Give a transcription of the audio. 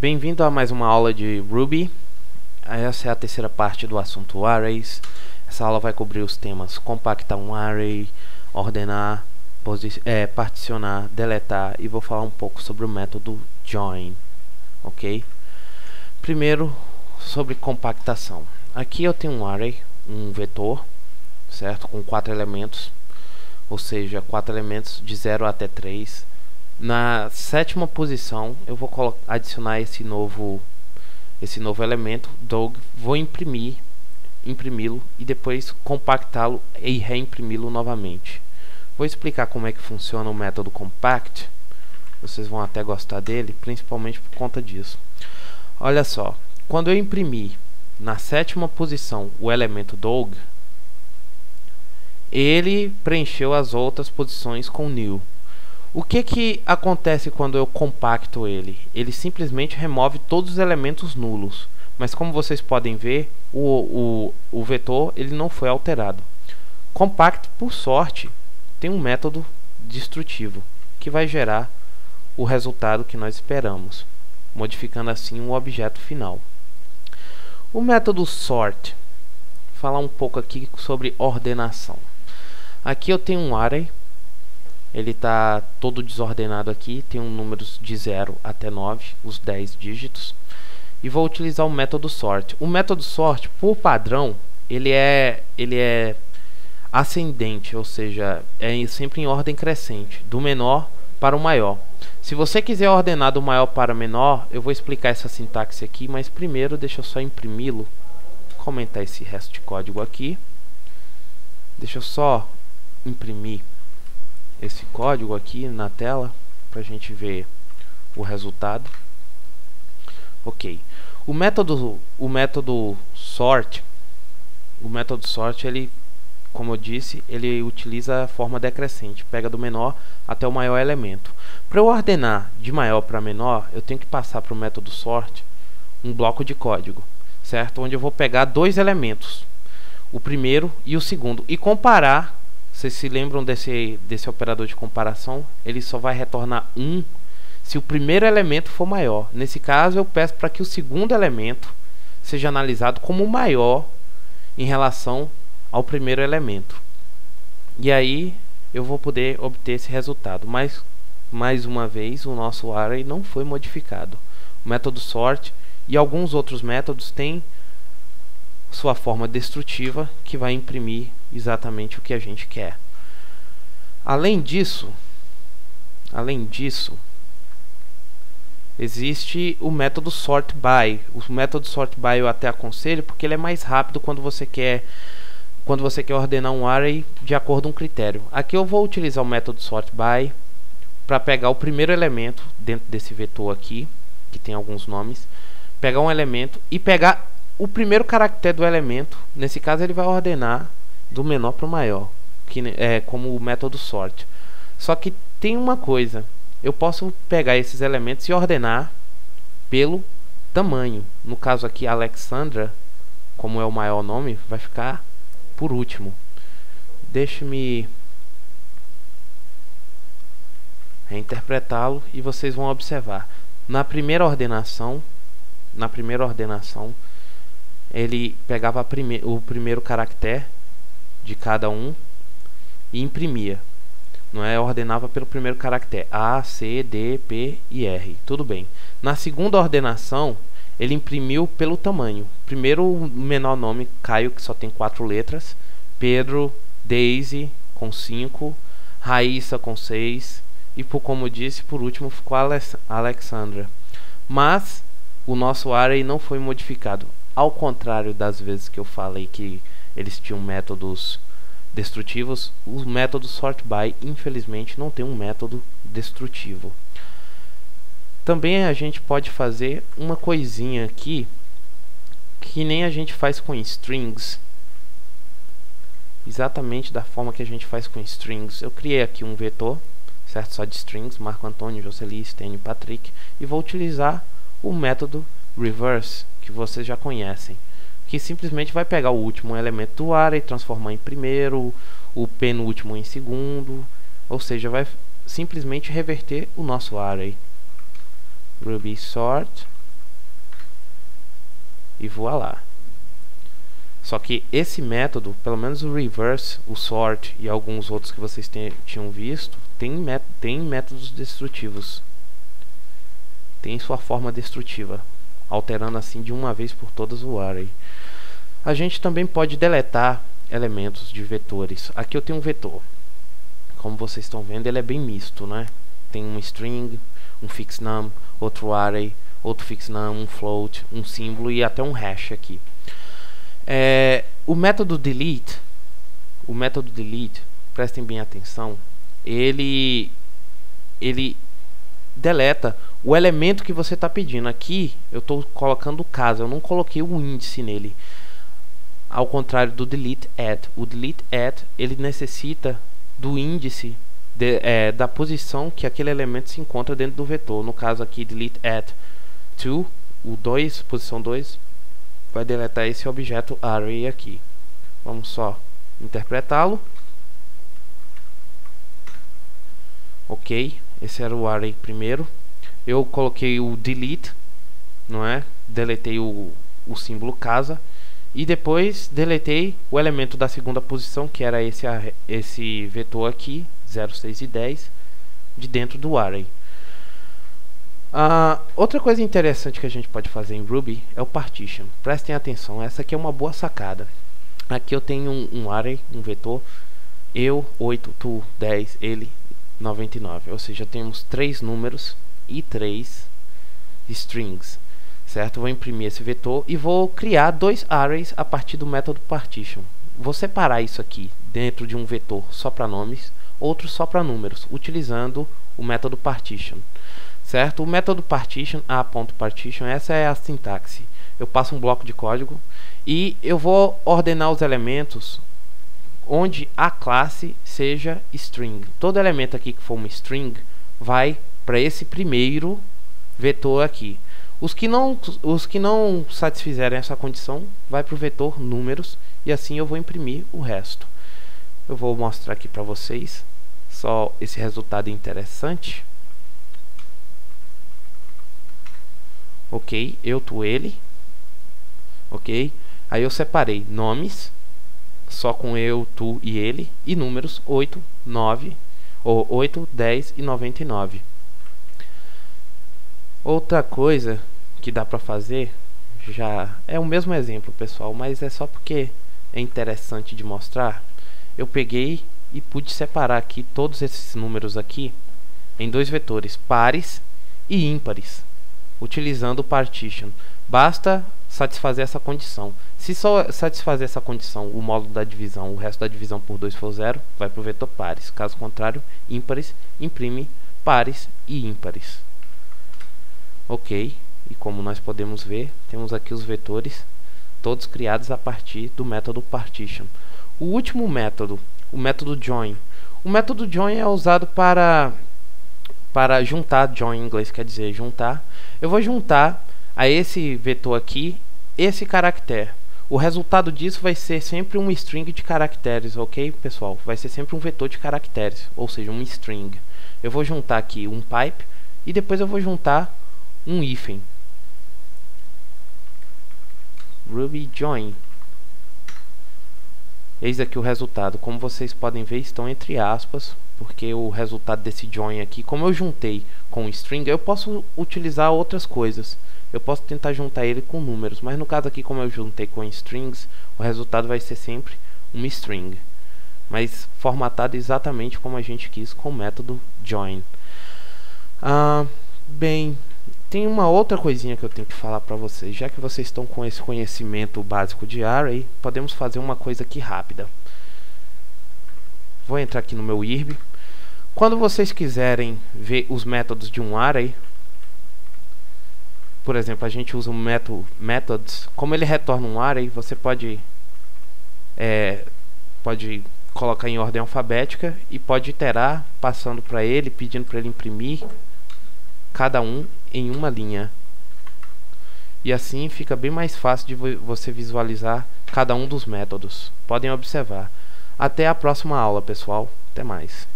Bem-vindo a mais uma aula de Ruby. Essa é a terceira parte do assunto Arrays. Essa aula vai cobrir os temas compactar um array, ordenar, particionar, deletar e vou falar um pouco sobre o método join, ok? Primeiro, sobre compactação. Aqui eu tenho um array, um vetor, certo? Com 4 elementos, ou seja, 4 elementos de 0 até 3. Na sétima posição eu vou adicionar esse novo elemento, Dog, vou imprimi-lo e depois compactá-lo e reimprimi-lo novamente. Vou explicar como é que funciona o método compact. Vocês vão até gostar dele, principalmente por conta disso. Olha só, quando eu imprimir na sétima posição o elemento Dog, ele preencheu as outras posições com new. O que acontece quando eu compacto ele? Ele simplesmente remove todos os elementos nulos. Mas como vocês podem ver, o vetor ele não foi alterado. Compact, por sorte, tem um método destrutivo que vai gerar o resultado que nós esperamos, modificando assim o objeto final. O método sort, falar um pouco aqui sobre ordenação. Aqui eu tenho um array. Ele está todo desordenado aqui, tem números de 0 até 9, os 10 dígitos. E vou utilizar o método sort. O método sort, por padrão, ele é ascendente, ou seja, é sempre em ordem crescente, do menor para o maior. Se você quiser ordenar do maior para o menor, eu vou explicar essa sintaxe aqui, mas primeiro deixa eu só imprimi-lo, comentar esse resto de código aqui. Deixa eu só imprimir esse código aqui na tela para a gente ver o resultado. Ok, o método sort, ele, como eu disse, ele utiliza a forma decrescente, pega do menor até o maior elemento. Para eu ordenar de maior para menor, eu tenho que passar para o método sort um bloco de código, certo? Onde eu vou pegar dois elementos, o primeiro e o segundo, e comparar. Vocês se lembram desse operador de comparação? Ele só vai retornar 1 se o primeiro elemento for maior. Nesse caso, eu peço para que o segundo elemento seja analisado como maior em relação ao primeiro elemento. E aí eu vou poder obter esse resultado. Mas, mais uma vez, o nosso array não foi modificado. O método sort e alguns outros métodos têm sua forma destrutiva, que vai imprimir exatamente o que a gente quer. Além disso, existe o método sort by. O método sort by eu até aconselho porque ele é mais rápido quando você quer ordenar um array de acordo com um critério. Aqui eu vou utilizar o método sort by para pegar o primeiro elemento dentro desse vetor aqui, que tem alguns nomes, pegar um elemento e pegar o primeiro caractere do elemento. Nesse caso ele vai ordenar do menor para o maior, que é como o método sort. Só que tem uma coisa, eu posso pegar esses elementos e ordenar pelo tamanho. No caso aqui, Alexandra, como é o maior nome, vai ficar por último. Deixe-me reinterpretá-lo e vocês vão observar. Na primeira ordenação, ele pegava o primeiro caractere de cada um e imprimia. Não é? Ordenava pelo primeiro caractere A, C, D, P e R. Tudo bem. Na segunda ordenação, ele imprimiu pelo tamanho. Primeiro o menor nome, Caio, que só tem 4 letras. Pedro, Daisy, com 5. Raíssa, com 6. E, como disse, por último ficou Alexandra. Mas o nosso array não foi modificado. Ao contrário das vezes que eu falei que eles tinham métodos destrutivos, o método sort by, infelizmente, não tem um método destrutivo. Também a gente pode fazer uma coisinha aqui que nem a gente faz com strings, exatamente da forma que a gente faz com strings. Eu criei aqui um vetor, certo? Só de strings, Marco Antônio, Jocely, Stênio, Patrick, e vou utilizar o método reverse, que vocês já conhecem, que simplesmente vai pegar o último elemento do array e transformar em primeiro, o penúltimo em segundo, ou seja, vai simplesmente reverter o nosso array. Ruby sort e voilá. Só que esse método, pelo menos o reverse, o sort e alguns outros que vocês tinham visto, tem métodos destrutivos. Tem sua forma destrutiva, alterando assim de uma vez por todas o array. A gente também pode deletar elementos de vetores. Aqui eu tenho um vetor. Como vocês estão vendo, ele é bem misto, né? Tem um string, um fixed num, outro array, outro fixed num, um float, um símbolo e até um hash aqui. O método delete, prestem bem atenção, ele deleta o elemento que você está pedindo. Aqui eu estou colocando o caso, eu não coloquei o índice nele, ao contrário do delete at. O delete at, ele necessita do índice da posição que aquele elemento se encontra dentro do vetor. No caso aqui, delete at 2, o 2, posição 2, vai deletar esse objeto array aqui. Vamos só interpretá-lo. Ok, esse era o array primeiro. Eu coloquei o delete, não é? Deletei o símbolo casa. E depois deletei o elemento da segunda posição, que era esse vetor aqui, 0, 6 e 10, de dentro do array. Outra coisa interessante que a gente pode fazer em Ruby é o partition. Prestem atenção, essa aqui é uma boa sacada. Aqui eu tenho um array, um vetor, eu, 8, tu, 10, ele, 99. Ou seja, temos 3 números e 3 strings. Certo? Vou imprimir esse vetor e vou criar 2 arrays a partir do método partition. Vou separar isso aqui dentro de um vetor só para nomes, outro só para números, utilizando o método partition. Certo? O método partition, a.partition, essa é a sintaxe. Eu passo um bloco de código e eu vou ordenar os elementos onde a classe seja string. Todo elemento aqui que for uma string vai para esse primeiro vetor aqui. Os que não satisfizerem essa condição vai para o vetor números e assim eu vou imprimir o resto. Eu vou mostrar aqui para vocês só esse resultado interessante. Ok, eu, tu, ele. Ok, aí eu separei nomes só com eu, tu e ele, e números 8, 9, ou 8, 10 e 99. Outra coisa que dá para fazer, já é o mesmo exemplo, pessoal, mas é só porque é interessante de mostrar. Eu peguei e pude separar aqui todos esses números aqui em 2 vetores, pares e ímpares, utilizando o partition. Basta satisfazer essa condição. Se só satisfazer essa condição, o módulo da divisão, o resto da divisão por 2 for 0, vai para o vetor pares. Caso contrário, ímpares, imprime pares e ímpares. Ok, e como nós podemos ver, temos aqui os vetores todos criados a partir do método partition. O último método, o método join. O método join é usado para juntar. Join em inglês quer dizer juntar. Eu vou juntar a esse vetor aqui esse caractere. O resultado disso vai ser sempre um string de caracteres, ok, pessoal? Vai ser sempre um vetor de caracteres, ou seja, um string. Eu vou juntar aqui um pipe e depois eu vou juntar um hífen. Ruby join. Eis aqui o resultado. Como vocês podem ver, estão entre aspas, porque o resultado desse join aqui, como eu juntei com string, eu posso utilizar outras coisas. Eu posso tentar juntar ele com números, mas no caso aqui, como eu juntei com strings, o resultado vai ser sempre uma string, mas formatado exatamente como a gente quis com o método join. Bem, tem uma outra coisinha que eu tenho que falar para vocês. Já que vocês estão com esse conhecimento básico de array, podemos fazer uma coisa aqui rápida. Vou entrar aqui no meu IRB. Quando vocês quiserem ver os métodos de um array, por exemplo, a gente usa o método methods. Como ele retorna um array, você pode colocar em ordem alfabética e pode iterar, passando para ele, pedindo para ele imprimir cada um em uma linha. E assim fica bem mais fácil de você visualizar cada um dos métodos. Podem observar. Até a próxima aula, pessoal. Até mais.